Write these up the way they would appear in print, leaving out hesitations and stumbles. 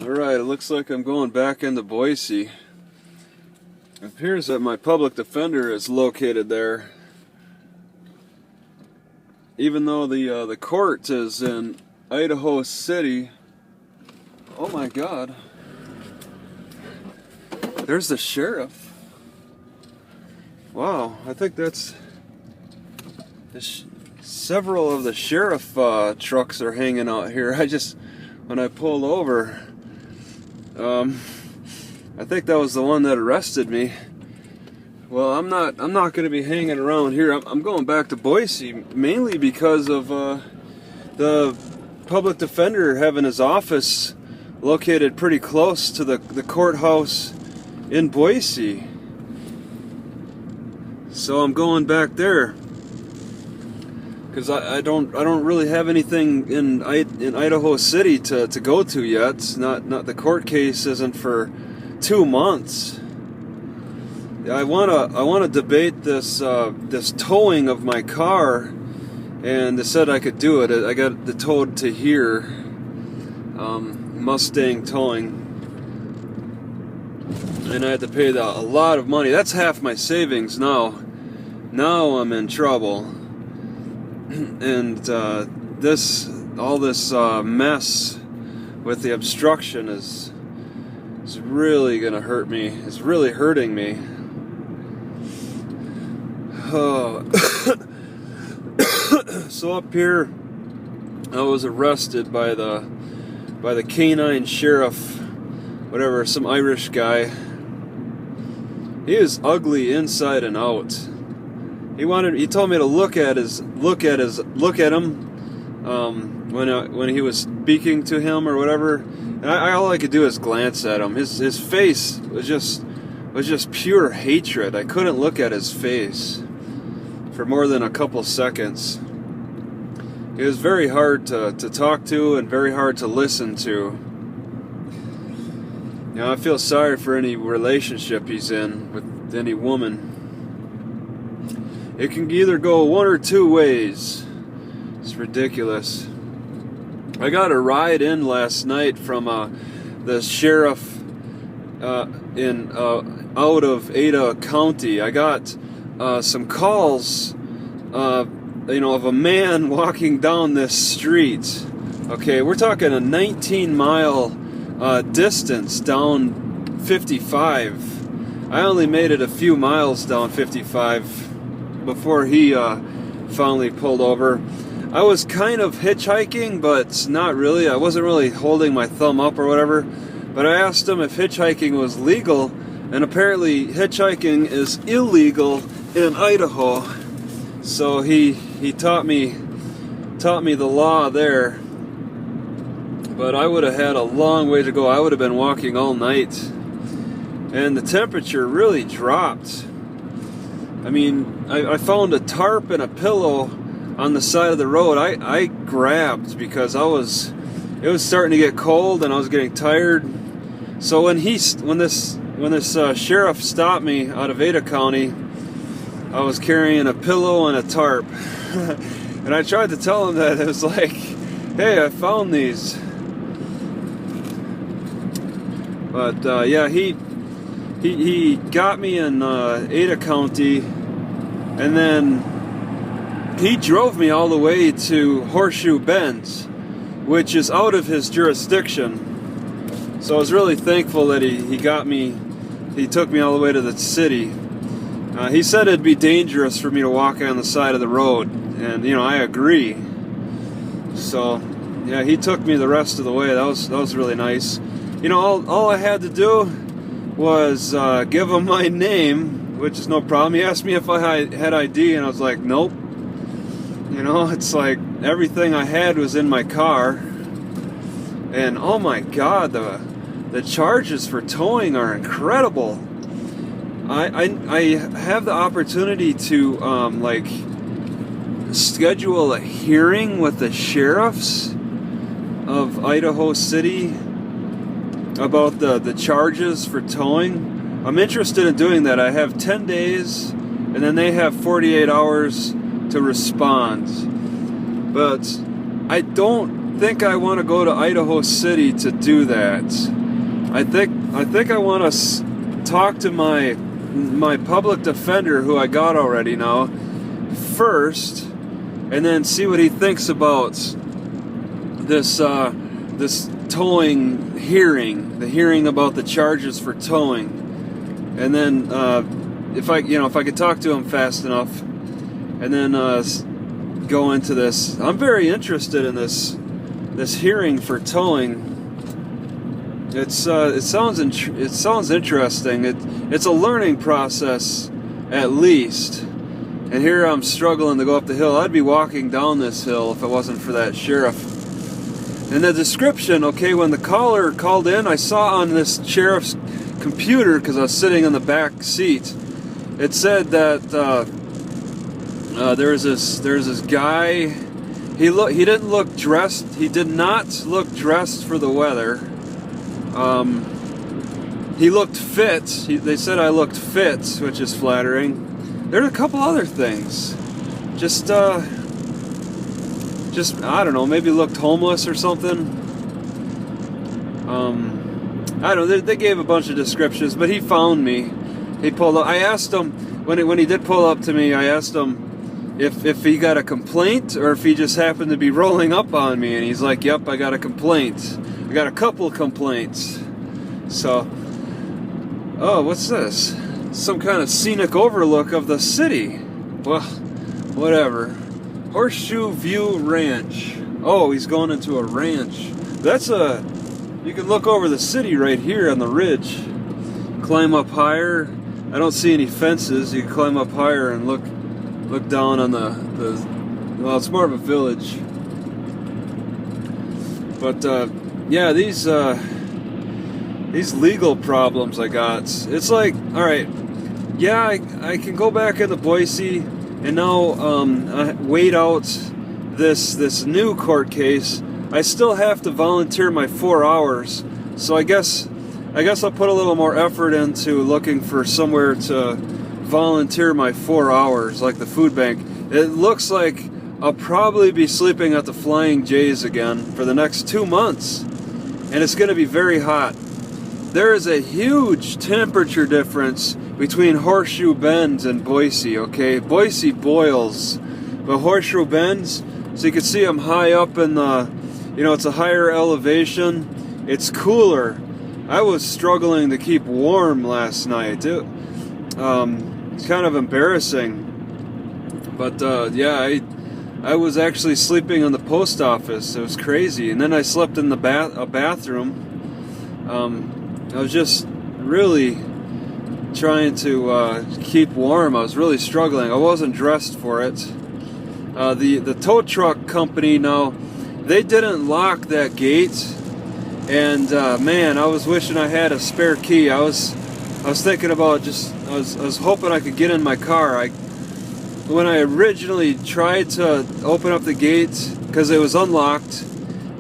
Alright, it looks like I'm going back into Boise. It appears that my public defender is located there. Even though the court is in Idaho City. Oh my God. There's the sheriff. Wow, I think that's... several of the sheriff trucks are hanging out here. When I pulled over, I think that was the one that arrested me. Well, I'm not going to be hanging around here. I'm going back to Boise mainly because of the public defender having his office located pretty close to the courthouse in Boise. So I'm going back there because I don't really have anything in Idaho City to go to yet. Not the court case isn't for 2 months. I wanna debate this towing of my car, and they said I could do it. I got the towed to here, Mustang Towing, and I had to pay a lot of money. That's half my savings now. Now I'm in trouble, and all this mess with the obstruction is really gonna hurt me. It's really hurting me. So up here, I was arrested by the canine sheriff, whatever, some Irish guy. He is ugly inside and out. He told me to look at him when he was speaking to him or whatever. And all I could do is glance at him. His face was just pure hatred. I couldn't look at his face for more than a couple seconds. He was very hard to talk to and very hard to listen to. You know, I feel sorry for any relationship he's in with any woman. It can either go one or two ways. It's ridiculous. I got a ride in last night from the sheriff out of Ada County. I got some calls, of a man walking down this street. Okay, we're talking a 19-mile distance down 55. I only made it a few miles down 55 before he finally pulled over. I was kind of hitchhiking, but not really. I wasn't really holding my thumb up or whatever. But I asked him if hitchhiking was legal, and apparently hitchhiking is illegal in Idaho. So he taught me the law there. But I would have had a long way to go. I would have been walking all night. And the temperature really dropped. I mean, I found a tarp and a pillow on the side of the road. I grabbed because it was starting to get cold and I was getting tired. So when this sheriff stopped me out of Ada County, I was carrying a pillow and a tarp. And I tried to tell him that it was like, hey, I found these. But yeah, he got me in Ada County, and then he drove me all the way to Horseshoe Bend, which is out of his jurisdiction. So I was really thankful that he took me all the way to the city. He said it'd be dangerous for me to walk on the side of the road, and I agree. So yeah, he took me the rest of the way. That was really nice. All I had to do was give him my name, which is no problem. He asked me if I had ID, and I was like, nope. It's like everything I had was in my car. And oh my God, the charges for towing are incredible. I have the opportunity to schedule a hearing with the sheriffs of Idaho City about the charges for towing. I'm interested in doing that. I have 10 days, and then they have 48 hours to respond. But I don't think I want to go to Idaho City to do that. I think I want to talk to my public defender, who I got already now, first, and then see what he thinks about this this towing hearing, the hearing about the charges for towing, and then if I could talk to him fast enough, and then go into this. I'm very interested in this hearing for towing. It sounds interesting. It's a learning process, at least. And here I'm struggling to go up the hill. I'd be walking down this hill if it wasn't for that sheriff. In the description, okay, when the caller called in, I saw on this sheriff's computer, because I was sitting in the back seat, it said that there's this guy. He didn't look dressed. He did not look dressed for the weather. He looked fit. They said I looked fit, which is flattering. There's a couple other things. Just I don't know. Maybe looked homeless or something. I don't know. They gave a bunch of descriptions, but he found me. He pulled up. I asked him when he did pull up to me. I asked him if he got a complaint or if he just happened to be rolling up on me, and he's like, "Yep, I got a complaint. I got a couple complaints." So, oh, what's this? Some kind of scenic overlook of the city. Well, whatever. Horseshoe View Ranch. Oh, he's going into a ranch. You can look over the city right here on the ridge. Climb up higher. I don't see any fences. You can climb up higher and look down on well, it's more of a village. But yeah, these legal problems I got. It's like, all right, yeah, I can go back into Boise and now wait out this new court case. I still have to volunteer my 4 hours, so I guess I'll put a little more effort into looking for somewhere to volunteer my 4 hours, like the food bank. It looks like I'll probably be sleeping at the Flying J's again for the next 2 months, and it's going to be very hot. There is a huge temperature difference between Horseshoe Bend and Boise, okay? Boise boils, but Horseshoe Bend, so you can see I'm high up in the, it's a higher elevation. It's cooler. I was struggling to keep warm last night. It's kind of embarrassing. But yeah, I was actually sleeping in the post office. It was crazy. And then I slept in a bathroom. I was just really trying to keep warm. I was really struggling. I wasn't dressed for it. The tow truck company, now, they didn't lock that gate. And man, I was wishing I had a spare key. I was thinking about I was hoping I could get in my car. When I originally tried to open up the gate, because it was unlocked,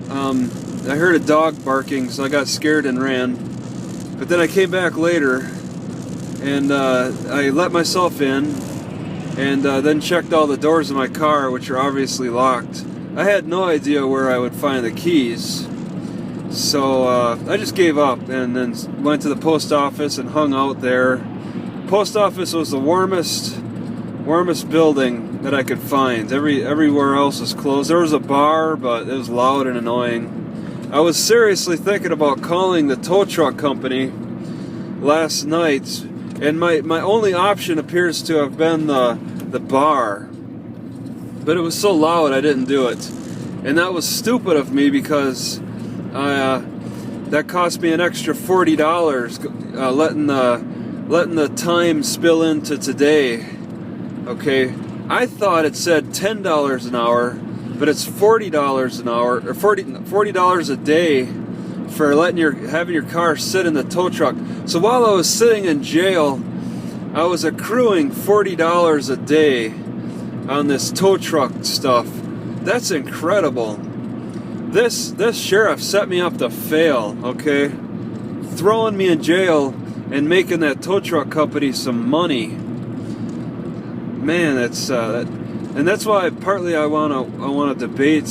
I heard a dog barking, so I got scared and ran. But then I came back later, and I let myself in, and then checked all the doors of my car, which are obviously locked. I had no idea where I would find the keys, so I just gave up and then went to the post office and hung out there. Post office was the warmest building that I could find. Everywhere else was closed. There was a bar, but it was loud and annoying. I was seriously thinking about calling the tow truck company last night, and my only option appears to have been the bar. But it was so loud I didn't do it. And that was stupid of me, because that cost me an extra $40 letting the time spill into today. Okay, I thought it said $10 an hour, but it's $40 an hour, or $40 a day for having your car sit in the tow truck. So while I was sitting in jail, I was accruing $40 a day on this tow truck stuff. That's incredible. This sheriff set me up to fail, okay? Throwing me in jail and making that tow truck company some money. Man, and that's why partly I want to debate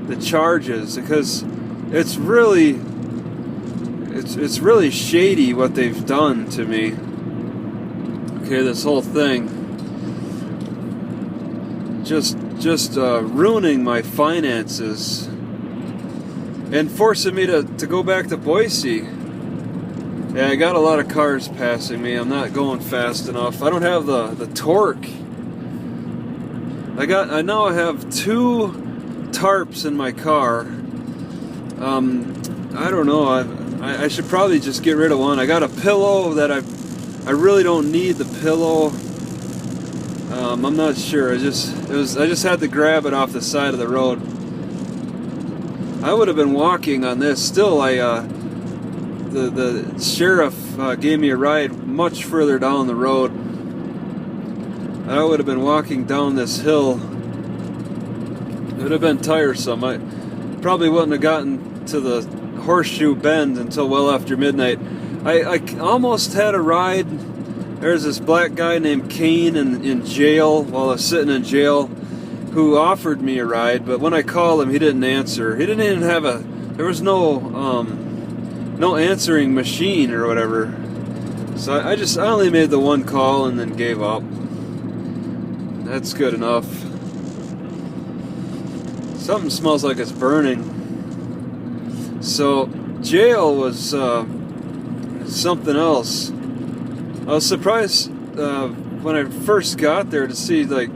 the charges, because it's really shady what they've done to me. Okay, this whole thing, just ruining my finances and forcing me to go back to Boise. Yeah, I got a lot of cars passing me. I'm not going fast enough. I don't have the torque. I now have 2 tarps in my car. I don't know. I should probably just get rid of one. I got a pillow that I really don't need the pillow. I'm not sure. I just had to grab it off the side of the road. I would have been walking on this. Still, the sheriff gave me a ride much further down the road. I would have been walking down this hill. It would have been tiresome. I probably wouldn't have gotten to the Horseshoe Bend until well after midnight. I almost had a ride. There's this black guy named Kane in jail, while I was sitting in jail, who offered me a ride, but when I called him, he didn't answer. He didn't even have there was no answering machine or whatever. So I only made the one call and then gave up. That's good enough. Something smells like it's burning. So jail was something else. I was surprised when I first got there to see a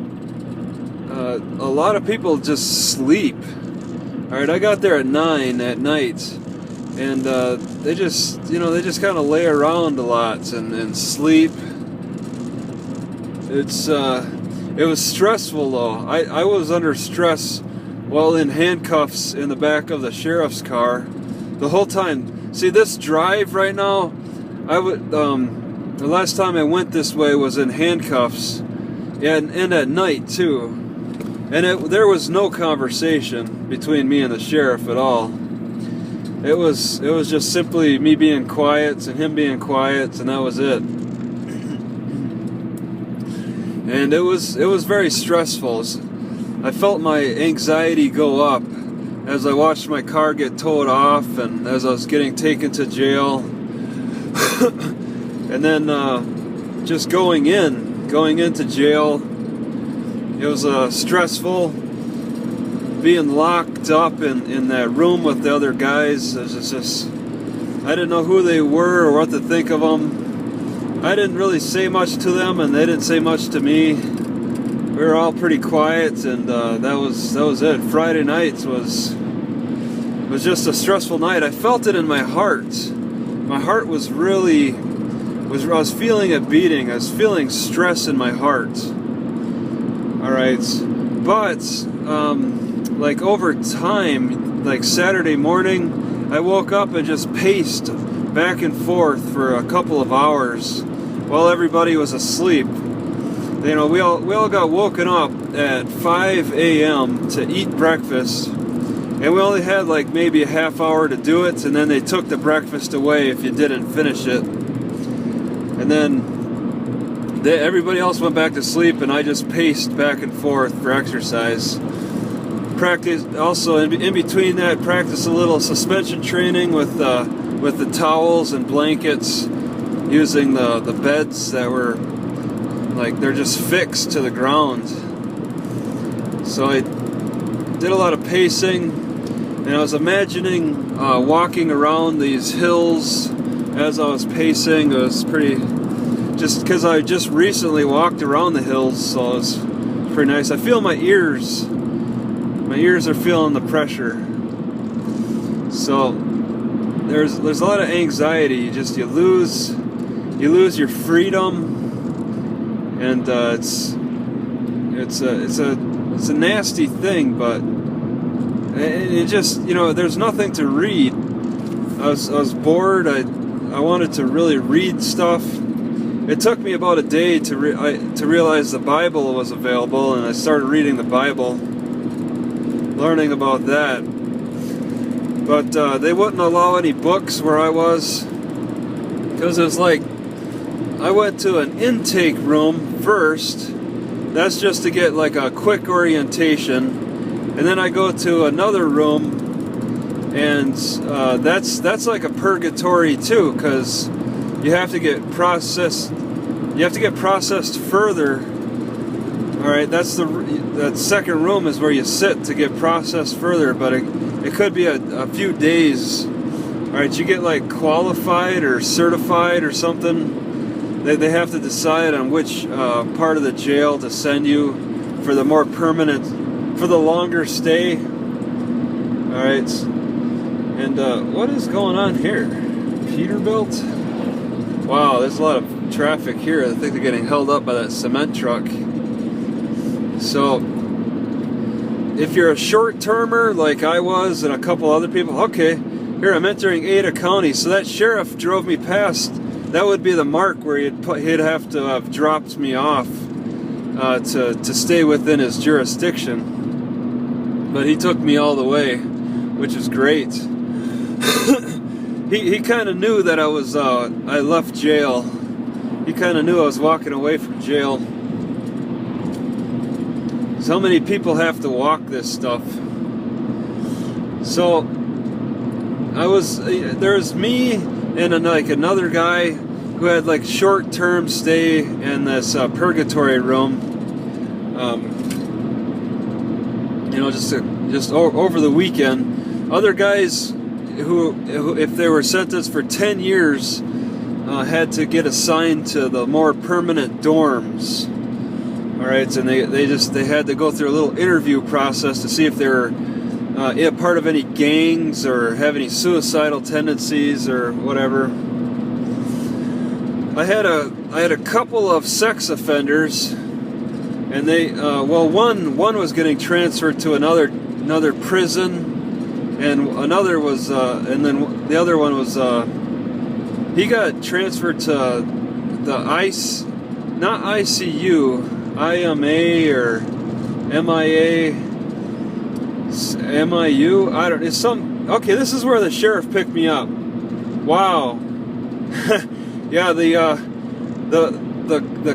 lot of people just sleep. All right, I got there at 9 at night, and they just kind of lay around a lot and sleep. It was stressful though. I was under stress while in handcuffs in the back of the sheriff's car the whole time. See, this drive right now, the last time I went this way was in handcuffs, and at night too. And there was no conversation between me and the sheriff at all. It was just simply me being quiet and him being quiet, and that was it. And it was very stressful. I felt my anxiety go up as I watched my car get towed off, and as I was getting taken to jail. And then just going into jail, it was stressful. Being locked up in that room with the other guys, I didn't know who they were or what to think of them. I didn't really say much to them, and they didn't say much to me. We were all pretty quiet, and that was it. Friday night was just a stressful night. I felt it in my heart. My heart was I was feeling it beating. I was feeling stress in my heart. All right, but over time, like Saturday morning, I woke up and just paced back and forth for a couple of hours while everybody was asleep. We all got woken up at 5 a.m. to eat breakfast, and we only had maybe a half hour to do it, and then they took the breakfast away if you didn't finish it. And then everybody else went back to sleep, and I just paced back and forth for exercise. Practice also in between that. Practice a little suspension training with the towels and blankets, using the beds that were they're just fixed to the ground. So I did a lot of pacing, and I was imagining walking around these hills as I was pacing. It was just because I just recently walked around the hills, so it was pretty nice. I feel my ears are feeling the pressure. So there's a lot of anxiety. You lose your freedom, and it's a nasty thing. But it just there's nothing to read. I was bored. I wanted to really read stuff. It took me about a day to realize the Bible was available, and I started reading the Bible, learning about that. But they wouldn't allow any books where I was, because it was I went to an intake room first. That's just to get a quick orientation, And then I go to another room, and that's like a purgatory too, because you have to get processed. You have to get processed further. All right, that second room is where you sit to get processed further, but it could be a few days. All right, you get like qualified or certified or something. They have to decide on which part of the jail to send you for the more permanent, for the longer stay. All right, and what is going on here? Peterbilt? Wow, there's a lot of traffic here. I think they're getting held up by that cement truck. So, if you're a short-termer like I was and a couple other people, okay, here I'm entering Ada County. So that sheriff drove me past. That would be the mark where he'd have to have dropped me off to stay within his jurisdiction. But he took me all the way, which is great. He kind of knew that I left jail. He kind of knew I was walking away from jail. So many people have to walk this stuff. So there's me and another guy who had like short-term stay in this purgatory room. Just over the weekend. Other guys who if they were sentenced for 10 years, had to get assigned to the more permanent dorms. All right, and they had to go through a little interview process to see if they were a part of any gangs or have any suicidal tendencies or whatever. I had a couple of sex offenders, and one was getting transferred to another prison, and another was and then the other one was he got transferred to the not ICU, IMA or MIA, MIU. It's some. Okay, this is where the sheriff picked me up. Wow. Yeah, the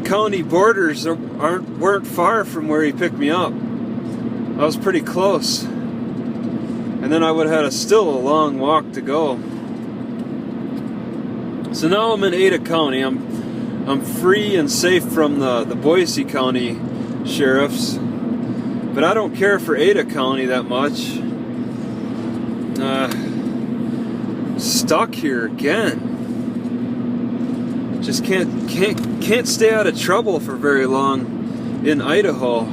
county borders weren't far from where he picked me up. I was pretty close, and then I would have had still a long walk to go. So now I'm in Ada County. I'm free and safe from the Boise County sheriffs, but I don't care for Ada County that much. Stuck here again. Just can't stay out of trouble for very long in Idaho.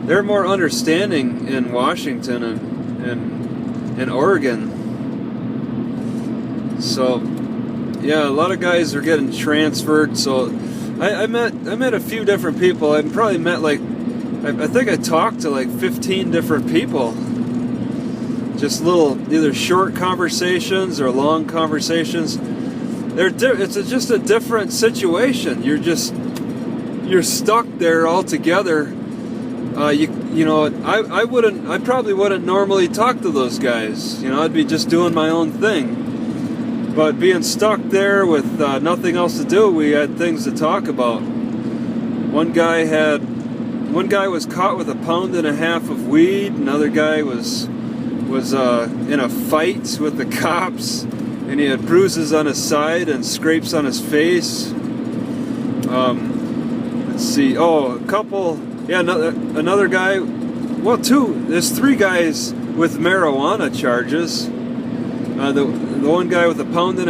They're more understanding in Washington and Oregon. So yeah, a lot of guys are getting transferred. So I met a few different people. I probably met I think I talked to like 15 different people. Just little either short conversations or long conversations. It's just a different situation. You're stuck there all together. I probably wouldn't normally talk to those guys. I'd be just doing my own thing. But being stuck there with nothing else to do, we had things to talk about. One guy was caught with 1.5 pounds of weed. Another guy was in a fight with the cops, and he had bruises on his side and scrapes on his face. Let's see. Oh, a couple. Yeah, another guy. Well, there's 3 guys with marijuana charges. The one guy with 1.5 pounds,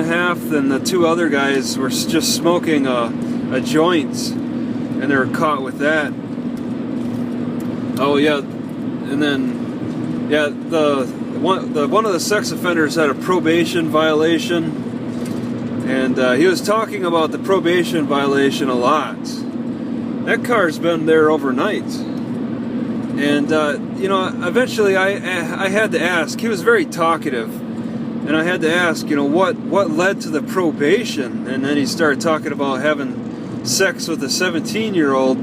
and the 2 other guys were just smoking a joint, and they were caught with that. Oh yeah, and then yeah, one of the sex offenders had a probation violation, and he was talking about the probation violation a lot. That car's been there overnight, and eventually I had to ask. He was very talkative. And I had to ask, what led to the probation? And then he started talking about having sex with a 17-year-old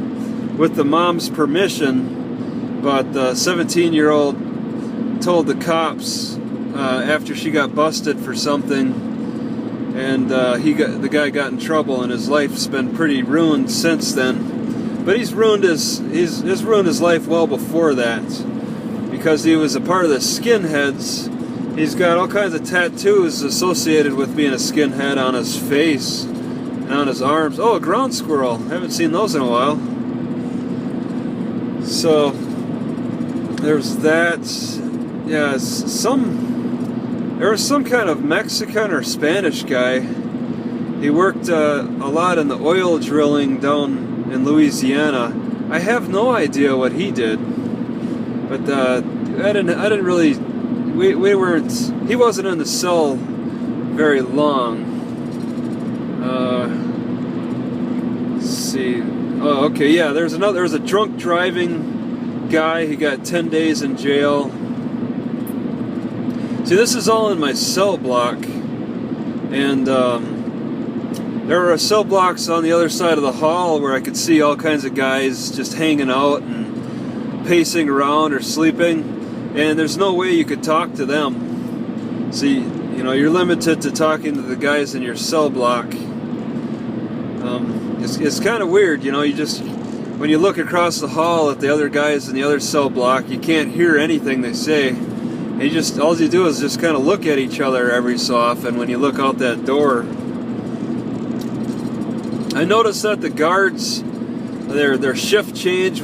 with the mom's permission. But the 17-year-old told the cops after she got busted for something, and the guy got in trouble, and his life's been pretty ruined since then. But he's ruined his life well before that, because he was a part of the skinheads. He's got all kinds of tattoos associated with being a skinhead on his face and on his arms. Oh, a ground squirrel. Haven't seen those in a while. So there's that. Yeah, there was some kind of Mexican or Spanish guy. He worked a lot in the oil drilling down in Louisiana. I have no idea what he did, but I didn't really. We weren't. He wasn't in the cell very long. Let's see. Oh, okay. Yeah, there's a drunk driving guy. He got 10 days in jail. See, this is all in my cell block, and there were cell blocks on the other side of the hall where I could see all kinds of guys just hanging out and pacing around or sleeping, and there's no way you could talk to them. See, you're limited to talking to the guys in your cell block. It's kind of weird, you just, when you look across the hall at the other guys in the other cell block, you can't hear anything they say. And all you do is just kind of look at each other every so often when you look out that door. I noticed that the guards, their shift change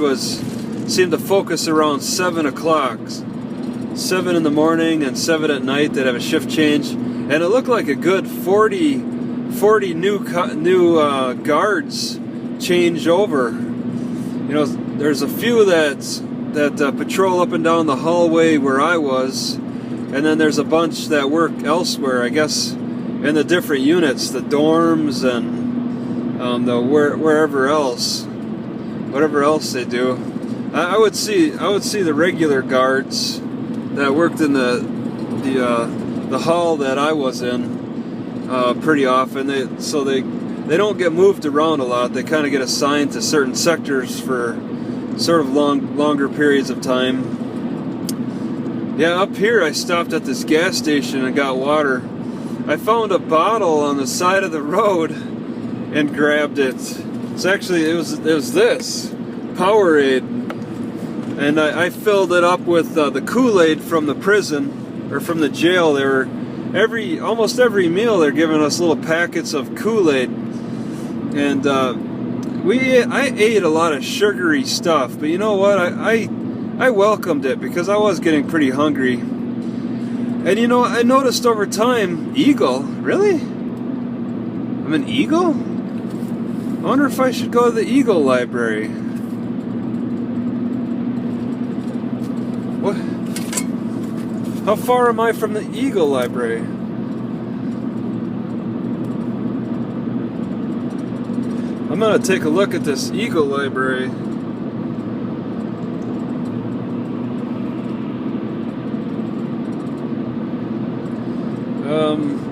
seemed to focus around 7 o'clock. 7 in the morning and 7 at night, they'd have a shift change. And it looked like a good 40 new guards change over. There's a few that patrol up and down the hallway where I was. And then there's a bunch that work elsewhere, I guess, in the different units, the dorms and wherever else, whatever else they do. I would see the regular guards that worked in the hall that I was in pretty often. They don't get moved around a lot. They kind of get assigned to certain sectors for sort of longer periods of time. Yeah, up here I stopped at this gas station and got water. I found a bottle on the side of the road and grabbed it. It was this Powerade, and I filled it up with the Kool-Aid from the prison or from the jail. They were almost every meal they're giving us little packets of Kool-Aid, and I ate a lot of sugary stuff. But you know what? I welcomed it because I was getting pretty hungry. And I noticed over time, Eagle, really? I'm an Eagle? I wonder if I should go to the Eagle Library. What? How far am I from the Eagle Library? I'm gonna take a look at this Eagle Library.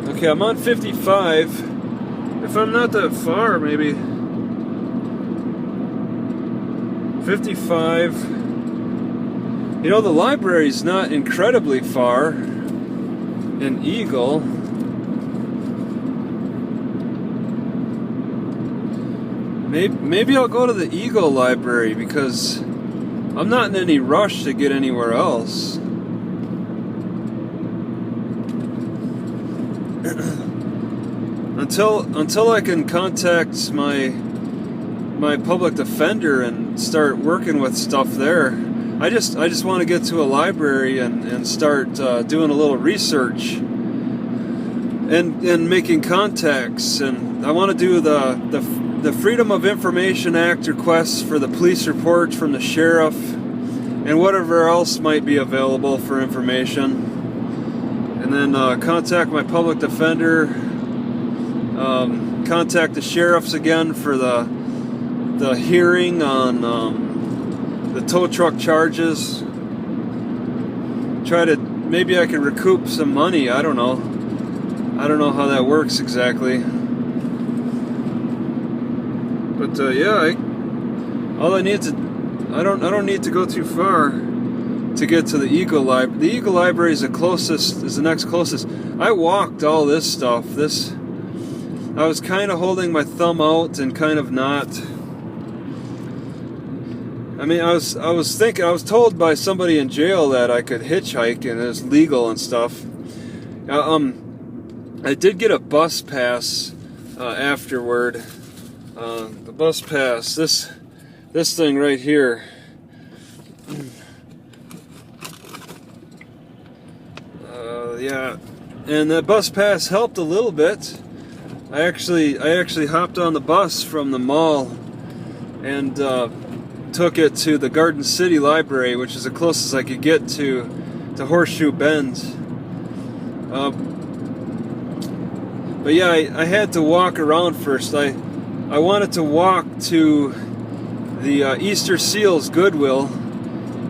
Okay, I'm on 55. If I'm not that far, maybe 55. The library's not incredibly far in Eagle. Maybe I'll go to the Eagle Library because I'm not in any rush to get anywhere else. Until I can contact my public defender and start working with stuff there. I just want to get to a library and start doing a little research and making contacts. And I want to do the Freedom of Information Act requests for the police reports from the sheriff and whatever else might be available for information. And then contact my public defender, contact the sheriffs again for the hearing on the tow truck charges. Maybe I can recoup some money. I don't know how that works exactly. But yeah, I don't need to go too far to get to the Eagle Library. The Eagle Library is the next closest. I walked all this stuff. I was kind of holding my thumb out and kind of not. I mean, I was thinking, I was told by somebody in jail that I could hitchhike and it's legal and stuff. I did get a bus pass afterward. The bus pass, this thing right here. Yeah, and that bus pass helped a little bit. I actually hopped on the bus from the mall and took it to the Garden City Library, which is the closest I could get to Horseshoe Bend. But yeah, I had to walk around first. I wanted to walk to the Easter Seals Goodwill,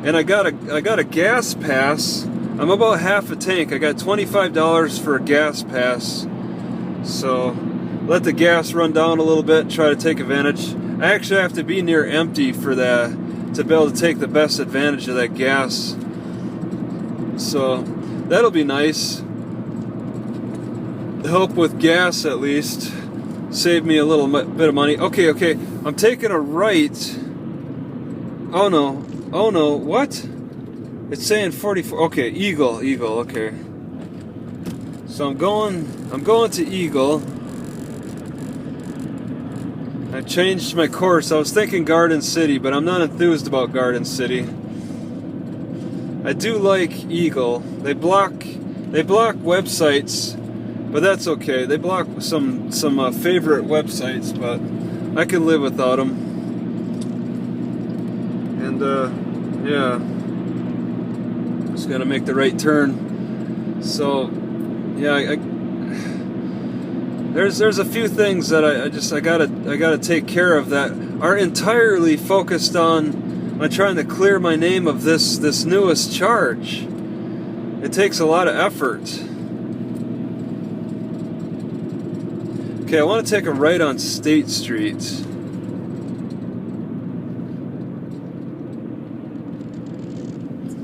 and I got a gas pass. I'm about half a tank. I got $25 for a gas pass. So let the gas run down a little bit, try to take advantage. I actually have to be near empty for that to be able to take the best advantage of that gas. So that'll be nice. Help with gas at least. Save me a little bit of money. Okay, I'm taking a right. Oh no, what? It's saying 44. Okay, Eagle, okay. So I'm going to Eagle. I changed my course. I was thinking Garden City, but I'm not enthused about Garden City. I do like Eagle. They block websites, but that's okay. They block some favorite websites, but I can live without them. And yeah, just gotta make the right turn. So yeah, there's a few things that I gotta take care of that are entirely focused on trying to clear my name of this newest charge. It takes a lot of effort. Okay, I want to take a right on State Street.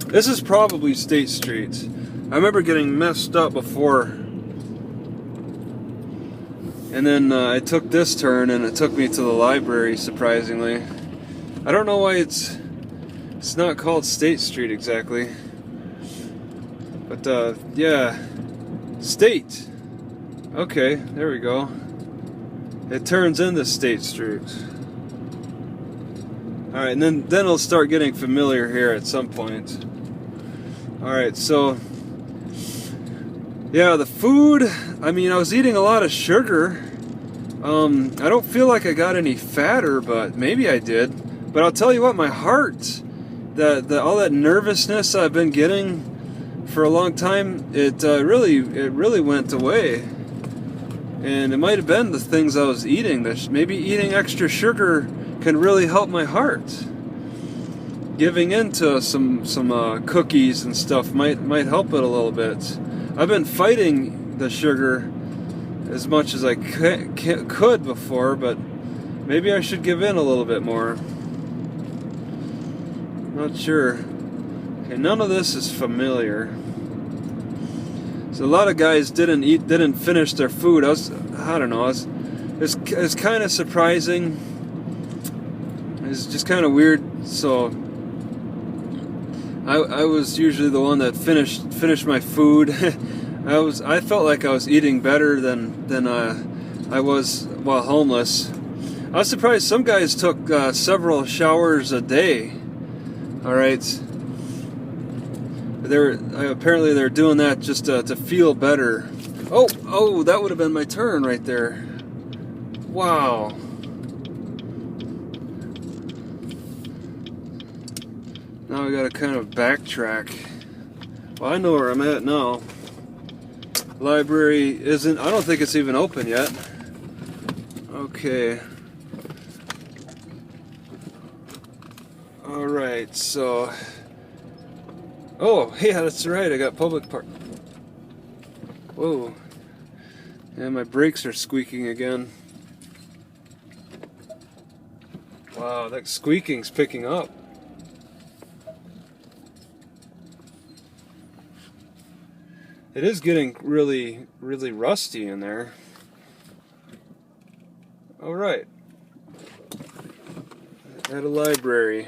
This is probably State Street. I remember getting messed up before. And then I took this turn and it took me to the library, surprisingly. I don't know why it's not called State Street exactly. But yeah, State. Okay, there we go. It turns into State Street. Alright, and then it'll start getting familiar here at some point. Alright, so yeah, the food, I mean, I was eating a lot of sugar. I don't feel like I got any fatter, but maybe I did. But I'll tell you what, my heart, all that nervousness I've been getting for a long time, it really went away. And it might have been the things I was eating. Maybe eating extra sugar can really help my heart. Giving into some cookies and stuff might help it a little bit. I've been fighting the sugar as much as I could before, but maybe I should give in a little bit more. Not sure. Okay, none of this is familiar. So a lot of guys didn't finish their food. I don't know. It's kind of surprising. It's just kind of weird. So I was usually the one that finished my food. I felt like I was eating better than I was while homeless. I was surprised some guys took several showers a day. All right. Apparently they're doing that just to feel better. Oh, that would have been my turn right there. Wow. Now I gotta kind of backtrack. Well, I know where I'm at now. Library isn't, I don't think it's even open yet. Okay. Alright, so. Oh, yeah, that's right, I got public park. Whoa. Yeah, my brakes are squeaking again. Wow, that squeaking's picking up. It is getting really, really rusty in there. Alright. At a library.